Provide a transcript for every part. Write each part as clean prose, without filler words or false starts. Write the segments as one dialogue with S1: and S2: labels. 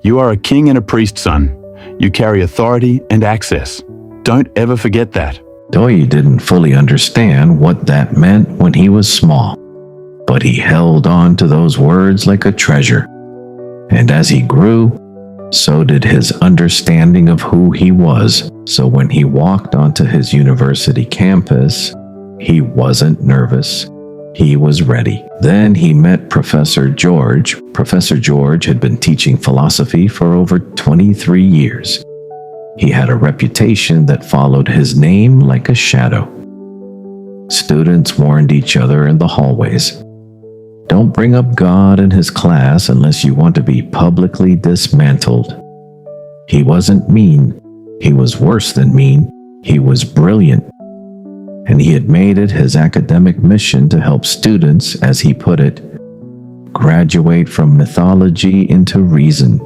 S1: You are a king and a priest's son. You carry authority and access. Don't ever forget that.
S2: Doye didn't fully understand what that meant when he was small, but he held on to those words like a treasure. And as he grew, so did his understanding of who he was. So when he walked onto his university campus, he wasn't nervous. He was ready. Then he met Professor George. Professor George had been teaching philosophy for over 23 years. He had a reputation that followed his name like a shadow. Students warned each other in the hallways. Don't bring up God in his class unless you want to be publicly dismantled. He wasn't mean. He was worse than mean. He was brilliant. And he had made it his academic mission to help students, as he put it, graduate from mythology into reason.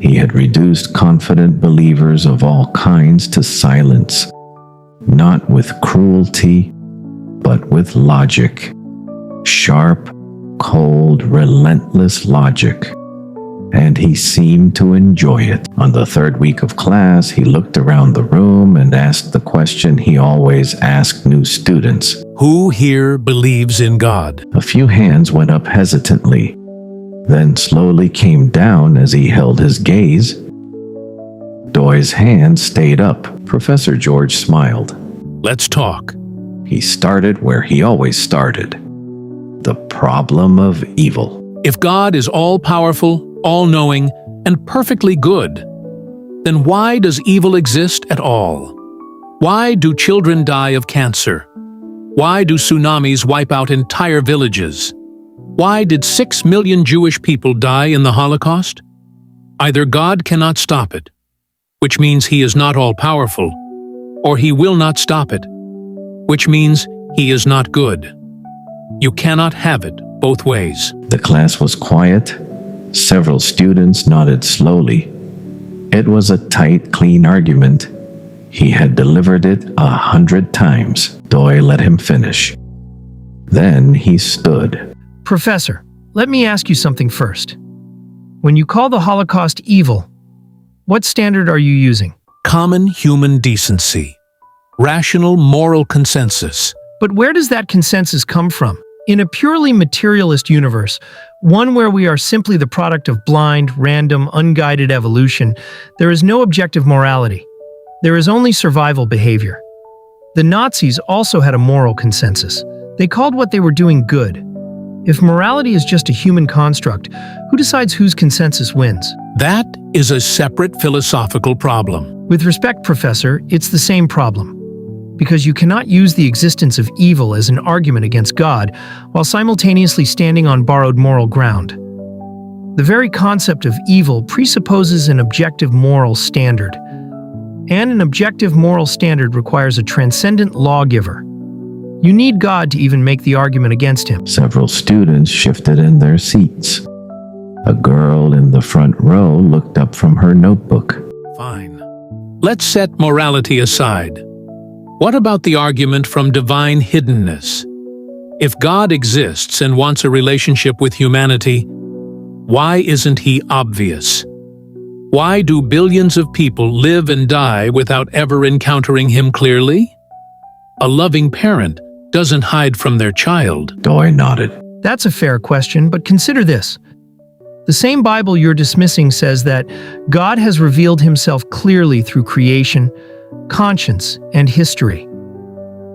S2: He had reduced confident believers of all kinds to silence, not with cruelty, but with logic. Sharp, cold, relentless logic. And he seemed to enjoy it. On the third week of class, he looked around the room and asked the question he always asked new students.
S3: Who here believes in God?
S2: A few hands went up hesitantly, then slowly came down as he held his gaze. Doye's hand stayed up. Professor George smiled.
S3: Let's talk.
S2: He started where he always started. The problem of evil.
S3: If God is all-powerful, all-knowing, and perfectly good, then why does evil exist at all? Why do children die of cancer? Why do tsunamis wipe out entire villages? Why did 6 million Jewish people die in the Holocaust? Either God cannot stop it, which means he is not all-powerful, or he will not stop it, which means he is not good. You cannot have it both ways.
S2: The class was quiet. Several students nodded slowly. It was a tight, clean argument. He had delivered it 100 times. Doye let him finish. Then he stood.
S4: Professor, let me ask you something first. When you call the Holocaust evil, what standard are you using?
S3: Common human decency. Rational moral consensus.
S4: But where does that consensus come from? In a purely materialist universe, one where we are simply the product of blind, random, unguided evolution, there is no objective morality. There is only survival behavior. The Nazis also had a moral consensus. They called what they were doing good. If morality is just a human construct, who decides whose consensus wins?
S3: That is a separate philosophical problem.
S4: With respect, Professor, it's the same problem. Because you cannot use the existence of evil as an argument against God while simultaneously standing on borrowed moral ground. The very concept of evil presupposes an objective moral standard, and an objective moral standard requires a transcendent lawgiver. You need God to even make the argument against him.
S2: Several students shifted in their seats. A girl in the front row looked up from her notebook.
S3: Fine. Let's set morality aside. What about the argument from divine hiddenness? If God exists and wants a relationship with humanity, why isn't he obvious? Why do billions of people live and die without ever encountering him clearly? A loving parent doesn't hide from their child.
S2: Doye nodded.
S4: That's a fair question, but consider this. The same Bible you're dismissing says that God has revealed himself clearly through creation, conscience, and history.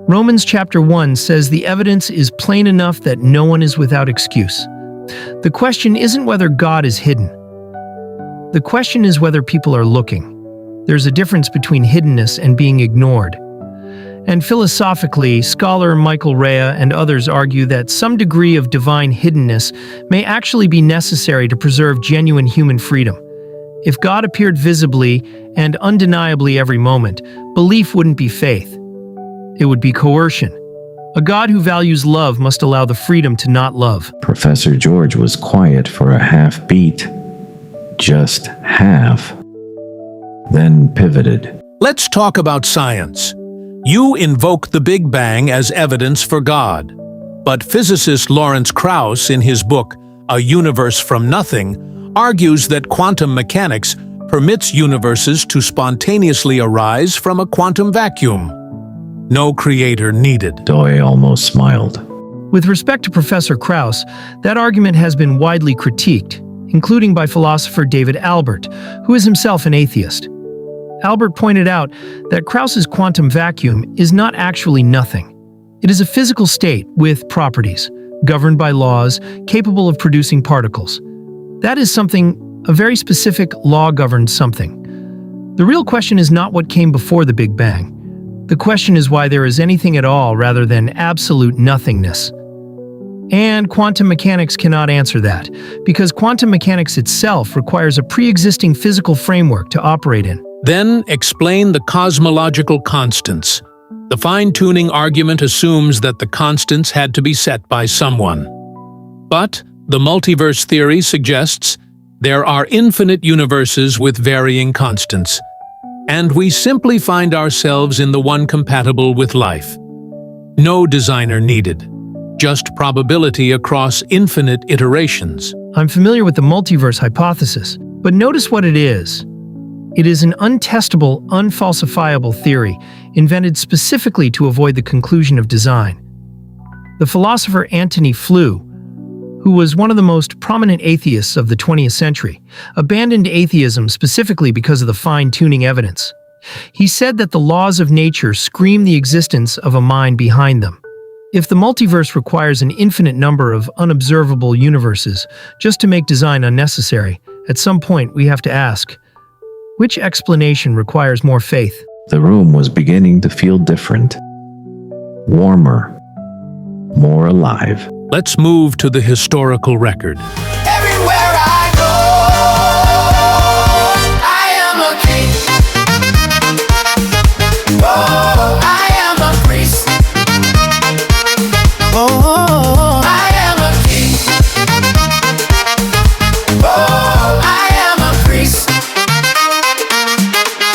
S4: Romans chapter 1 says the evidence is plain enough that no one is without excuse. The question isn't whether God is hidden. The question is whether people are looking. There's a difference between hiddenness and being ignored. And philosophically, scholar Michael Rea and others argue that some degree of divine hiddenness may actually be necessary to preserve genuine human freedom. If God appeared visibly and undeniably every moment, belief wouldn't be faith. It would be coercion. A God who values love must allow the freedom to not love.
S2: Professor George was quiet for a half beat. Just half. Then pivoted.
S3: Let's talk about science. You invoke the Big Bang as evidence for God, but physicist Lawrence Krauss, in his book, A Universe from Nothing, argues that quantum mechanics permits universes to spontaneously arise from a quantum vacuum. No creator needed.
S2: Doye almost smiled.
S4: With respect to Professor Krauss, that argument has been widely critiqued, including by philosopher David Albert, who is himself an atheist. Albert pointed out that Krauss's quantum vacuum is not actually nothing. It is a physical state with properties, governed by laws, capable of producing particles. That is something, a very specific law-governed something. The real question is not what came before the Big Bang. The question is why there is anything at all rather than absolute nothingness. And quantum mechanics cannot answer that, because quantum mechanics itself requires a pre-existing physical framework to operate in.
S3: Then explain the cosmological constants. The fine-tuning argument assumes that the constants had to be set by someone. But the multiverse theory suggests there are infinite universes with varying constants, and we simply find ourselves in the one compatible with life. No designer needed, just probability across infinite iterations.
S4: I'm familiar with the multiverse hypothesis, but notice what it is. It is an untestable, unfalsifiable theory invented specifically to avoid the conclusion of design. The philosopher Antony Flew, who was one of the most prominent atheists of the 20th century, abandoned atheism specifically because of the fine-tuning evidence. He said that the laws of nature scream the existence of a mind behind them. If the multiverse requires an infinite number of unobservable universes just to make design unnecessary, at some point we have to ask, which explanation requires more faith?
S2: The room was beginning to feel different. Warmer. More alive.
S3: Let's move to the historical record.
S5: Everywhere I go, I am a king. Oh, I am a priest. Oh, I am a king. Oh, I am a priest.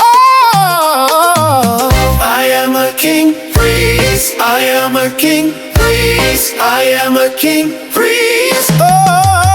S5: Oh, I am a king, priest. I am a king, priest. I am a king, priest. Oh.